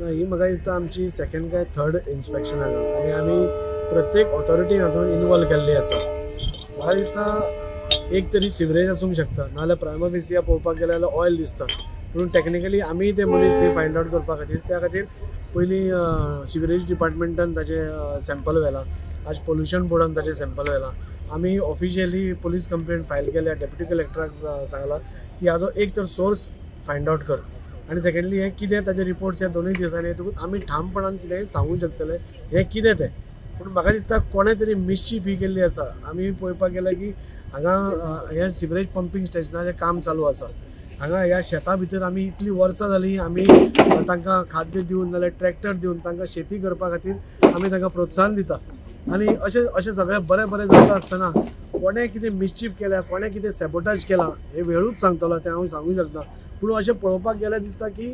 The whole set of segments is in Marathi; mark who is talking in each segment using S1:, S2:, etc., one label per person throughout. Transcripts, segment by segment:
S1: ही म्हाका दिसता आमची सेकंड काय थर्ड इन्स्पेक्शन हांगा आनी आमी प्रत्येक ऑथॉरिटीन हातूंत इनवॉल्व केल्ली आसा। म्हाका दिसता एक तरी सिवरेज आसूंक शकता, नाजाल्यार प्रायमा फेसिया पळोवपाक गेले जाल्यार ऑयल दिसता, पूण टॅक्निकली आमी ते मनीस बी फायंड आउट करपा खातीर त्या खातीर पयलीं सिवरेज डिपार्टमेंटान ताचे सॅम्पल व्हेला, आज पोल्युशन बोर्डान ताचे सॅम्पल व्हेला। आमी ऑफिशियली पुलीस कंप्लेंट फायल केल्या, डेप्युटी कलेक्टराक सांगला की हाजो एक तर सोर्स फायंड आउट कर आनी सेकंडली हें कितें ताजे रिपोर्ट्स ह्या दोनूय दिसांनी येतकूच आमी ठामपणान कितेंय सांगूंक शकतले हें कितें तें। पूण म्हाका दिसता कोणें तरी मिसचीफ ही केल्ली आसा। आमी पळोवपाक गेल्यार की हांगा हें सिवरेज पंपींग स्टेशनाचें काम चालू आसा। हांगा ह्या शेता भितर आमी इतलीं वर्सां जालीं आमी तांकां खाद्य दिवन नाल्यार ट्रॅक्टर दिवन तांकां शेती करपा खातीर आमी तांकां प्रोत्साहन दिता आनी अशें सगळें बरें बरें जाता आसतना कोणें कितें मिसचीफ केल्या, कोणें कितें सॅबोटाज केला हें वेळूच सांगतलो, तें हांव सांगूंक शकना। पूण अशें पळोवपाक गेल्यार दिसता की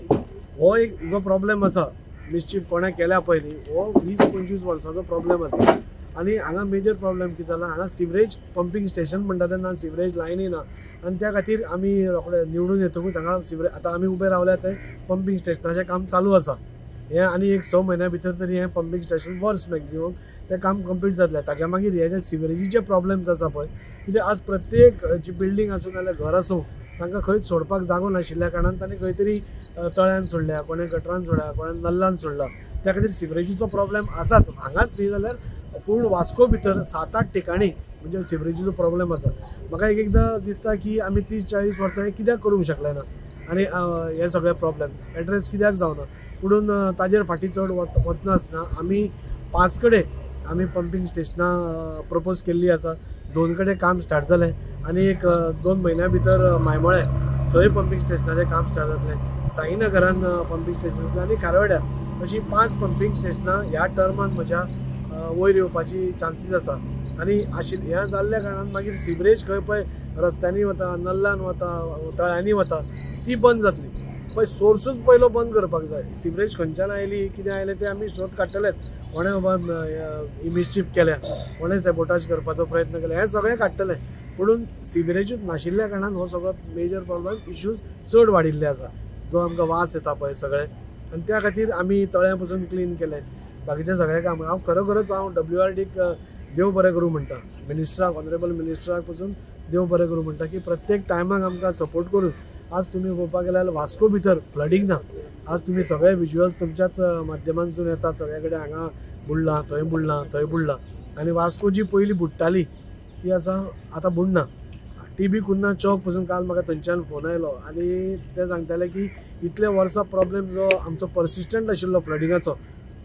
S1: हो एक जो प्रॉब्लेम आसा मिसचीफ कोणें केल्या पळय न्ही, हो 20-25 वर्सांचो प्रॉब्लेम आसा। आनी हांगा मेजर प्रॉब्लेम कितें जाला, हांगा सिवरेज पंपींग स्टेशन म्हणटा तेन्ना सिवरेज लायनी ना आनी त्या खातीर आमी रोखडे निवडून येतकूच हांगा सिवरेज आतां आमी उबे रावल्या थंय पंपींग स्टेशनाचें काम चालू आसा। हें आनी एक 6 म्हयन्या भितर तरी हें पंपींग स्टेशन वर्स मॅक्झिमम तें काम कंप्लीट जातलें। ताच्या मागीर हे जे सिवरेजीचे प्रॉब्लेम्स आसा पळय, कित्याक आज प्रत्येक जी बिल्डींग आसूं नाल्यार घर आसूं तांकां खंयच सोडपाक जागो नाशिल्ल्या कारणान तांणी खंय तरी तळ्यान सोडल्या, कोणें गटरान सोडल्या, कोणें नल्लान सोडला। त्या खातीर सिवरेजीचो प्रॉब्लेम आसाच, हांगाच न्ही जाल्यार पूर्ण वास्को भितर 7-8 ठिकाणी म्हणजे सिवरेजीचो प्रॉब्लेम आसा। म्हाका एकदां दिसता की आमी 30-40 वर्सां हें कित्याक करूंक शकले ना आनी हे सगळे प्रॉब्लेम एड्रेस कित्याक जावना। पुणून ताजेर फाटीं चड वचनासतना आमी 5 कडेन आमी पंपींग स्टेशनां प्रपोज केल्ली आसा। 2 कडेन काम स्टार्ट जालें आनी एक 2 म्हयन्या भितर मायमोळे थंय पंपींग स्टेशनाचें काम स्टार्ट जातलें। साईनगरान पंपींग स्टेशन जातलें आनी खारवाड्यार अशीं 5 पंपींग स्टेशनां ह्या टर्मान म्हज्या वयर येवपाची चान्सीस आसा। आनी हें जाल्ल्या कारणान मागीर सिवरेज खंय पळय रस्त्यांनी वता, नल्लान वता, तळ्यांनी वता, ती बंद जातली। पळय सोर्सूच पयलो बंद करपाक जाय। सिवरेज खंयच्यान आयली, कितें आयलें तें आमी शोध काडटलेच। कोणें बाबा मिसचीफ केल्या, कोणें सॅबोटाज करपाचो प्रयत्न केला, हें सगळें काडटलें। पुणून सिवरेजूच नाशिल्ल्या कारणान हो सगळो मेजर प्रॉब्लेम इश्यूज चड वाडिल्ले आसा, जो आमकां वास येता पळय सगळें। आनी त्या खातीर आमी तळ्यां पसून क्लीन केलें, बाकीचें सगळें काम। हांव खरोखरच WRDक देव बरें करूं म्हणटा, मिनिस्टराक, ऑनरेबल मिनिस्टराक पसून देव बरें करूं म्हणटा की प्रत्येक टायमाक आमकां सपोर्ट करून। आज तुमी पळोवपाक गेल्यार वास्को भितर फ्लडींग ना। आज तुमी सगळे विज्युअल्स तुमच्याच माध्यमांतसून येतात, सगळे कडेन हांगा बुडलां, थंय बुडलां, थंय बुडलां। आनी वास्को जी पयलीं बुडटाली ती आतां बुडना। TB कुन्ना चौक पसून काल म्हाका थंयच्यान फोन आयलो आनी ते सांगताले की इतले वर्सां प्रॉब्लेम जो आमचो पर्सिस्टंट आशिल्लो फ्लडिंगाचो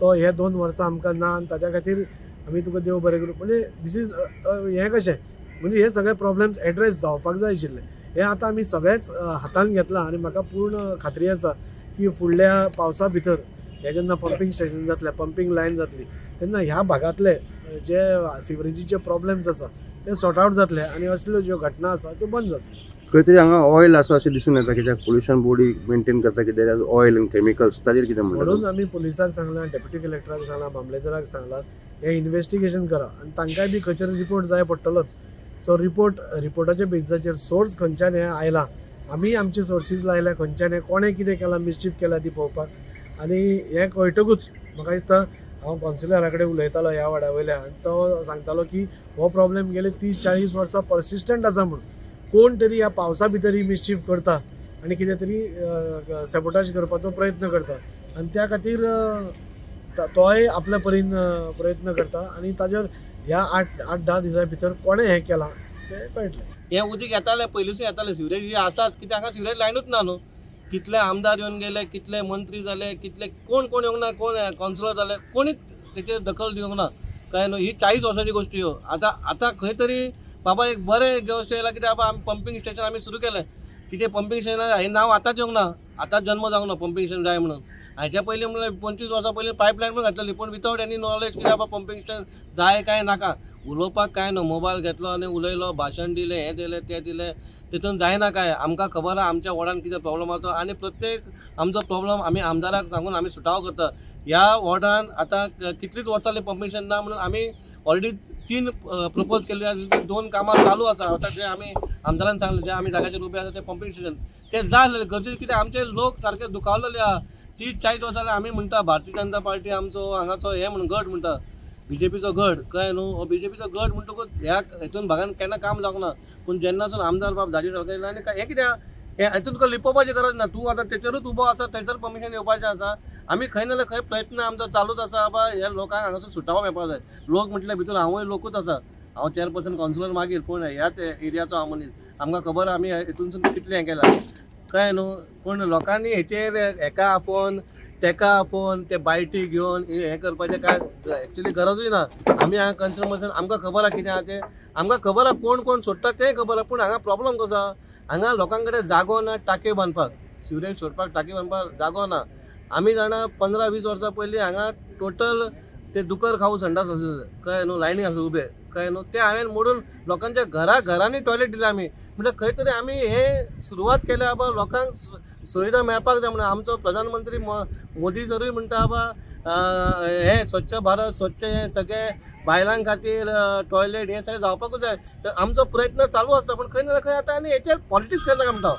S1: तो हे 2 वर्सां आमकां ना। आनी ताच्या खातीर आमी तुका देव बरें करूं म्हणजे दीस इज हें कशें म्हणजे हे सगळे प्रॉब्लेम्स एड्रेस जावपाक जाय आशिल्ले। हे आतां आमी सगळेच हातान घेतलां आनी म्हाका पूर्ण खात्री आसा की फुडल्या पावसा भितर हे जेन्ना पंपींग स्टेशन जातलें, पंपींग लायन जातली, तेन्ना ह्या भागांतले जे सिवरेजीचे प्रॉब्लेम्स आसा ते सॉर्ट आउट जातले आनी असल्यो ज्यो घटना आसा त्यो बंद जातल्यो।
S2: खंय तरी हांगा ऑयल आसा अशें दिसून येता, कित्याक पोल्युशन बोर्ड मेंटेन करता, कित्याक ऑयल आनी केमिकल्स ताजेर कितें
S1: म्हणून आमी पुलिसाक सांगलां, डेप्युटी कलेक्टराक सांगलां, मामलेदाराक सांगलां हे इन्व्हेस्टिगेशन करा आनी तांकांय बी खंय तरी रिपोर्ट जाय पडटलोच। सो रिपोर्टाच्या बेसिसाचेर सोर्स खंयच्यान हें आयलां, आमी आमचे सोर्सीस लायल्या खंयच्यान हें कोणें कितें केलां, मिसचीफ केल्या ती पळोवपाक। आनी हें कळटकूच म्हाका दिसता हांव कावन्सिलरा कडेन उलयतालो ह्या वाड्या वयल्यान आनी तो सांगतालो की हो प्रॉब्लेम गेले 30-40 वर्सां पर्सिस्टंट आसा म्हणून। कोण तरी ह्या पावसा भितर ही मिसचीफ करता आनी कितें तरी सॅबोटाज करपाचो प्रयत्न करता आनी त्या खातीर तोय आपल्या परीन प्रयत्न करता आनी ताजेर ह्या 8-10 दिसां भितर कोणें हें केलां तें कळटलें।
S3: हें उदीक येतालें पयलींसून येतालें, सिवरेज जी आसात, कित्याक हांगा सिवरेज लायनूच ना न्हू। कितले आमदार येवन गेले, कितले मंत्री जाले, कितले कोण येवंक ना, कोण कावन्सिलर जाले, कोणीच तेचेर दखल दिवंक ना काय न्हू। ही 40 वर्सांची गोश्ट ह्यो। आतां खंय तरी बाबा एक बरें गोश्ट येयला, कित्याक बाबा आमी पंपींग स्टेशन आमी सुरू केलें। कितें पंपींग स्टेशन हें नांव आतांच येवंक ना, आतांच जन्म जावंक ना पंपींग स्टेशन जाय म्हणून। हाच्या पयलीं म्हणल्यार 25 वर्सां पयलीं पायपलायन पण घातलेली, पूण विथआउट एनी नॉलेज की बाबा पंपींग स्टेशन जाय काय नाका। उलोवपाक काय न्हू, मोबायल घेतलो आनी उलयलो, भाशण दिलें, हें दिलें तें दिलें, तितून जायना काय। आमकां खबर आहा आमच्या वॉर्डान कितें प्रॉब्लेम आसा तो, आनी प्रत्येक आमचो प्रॉब्लेम आमी आमदाराक सांगून आमी सुटावो करता। ह्या वॉर्डान आतां कितलींच वर्सां जालीं पंपींग स्टेशन ना म्हणून आमी ऑलरेडी 3 प्रपोज केल्ले, 2 कामां चालू आसा। आतां जे आमी आमदारान सांगलें, जे आमी जाग्याचेर उबे आसा ते पंपींग स्टेशन ते जाय गरजेचें, कित्याक आमचे लोक सारके दुखावलेले आहा। 30-40 वर्सां जाल्यार आमी म्हणटा भारतीय जनता पार्टी आमचो हांगाचो हे म्हण गट म्हणटा बीजेपीचो गट कळ्ळें न्हू. बीजेपीचो गट म्हणटकूच ह्या हितून भागान केन्ना काम जावंक ना. पूण जेन्नासून आमदार बाब धाडी सरकार येयला आनी हें कित्याक हे हितून तुका लिपोवपाची गरज ना. तूं आतां तेचेरूच उबो आसा, थंयसर परमिशन येवपाचें आसा. आमी खंय ना जाल्यार खंय प्रयत्न आमचो चालूच आसा बाबा ह्या लोकांक हांगासून सुटावो मेळपाक जाय. लोक म्हटल्यार भितर हांवूय लोकूच आसा. हांव चेअरपर्सन कावन्सिलर मागीर पूण ह्याच एरियाचो हांव मनीस. आमकां खबर आहा आमी हितूनसून कितलें हें केलां कळ्ळें न्हू. पूण लोकांनी हेचेर हेका फोन तेका फोन ते बायटी घेवन हें करपाचें काय एक्चुली गरजूय ना. आमी हांगा कन्झ्युमर्स आमकां खबर आहा कितें आहा तें. आमकां खबर आहा कोण कोण सोडटा तें खबर आहा. पूण हांगा प्रॉब्लम कसो आहा हांगा लोकां कडेन जागो ना टांके बांदपाक. सिवरेज सोडपाक टांके बांदपाक जागो ना. आमी जाणा 15-20 वर्सां पयलीं हांगा टोटल ते दुकर खाऊ संडास आसले कळ्ळें न्हू. लायनीक आसले उबे कळ्ळें न्हू. ते हांवें मोडून लोकांच्या घरांनी टॉयलेट दिले आमी. म्हणजे खंय तरी आमी हे सुरवात केल्या बाबा लोकांक सुविधा मेळपाक जाय म्हणून. आमचो प्रधानमंत्री मोदी सरूय म्हणटा बाबा हे स्वच्छ भारत स्वच्छ हे सगळे बायलां खातीर टॉयलेट हे सगळें जावपाकूच जाय. आमचो प्रयत्न चालू आसता. पूण खंय ना खंय आतां आनी हेचेर पॉलिटिक्स करता म्हणटा.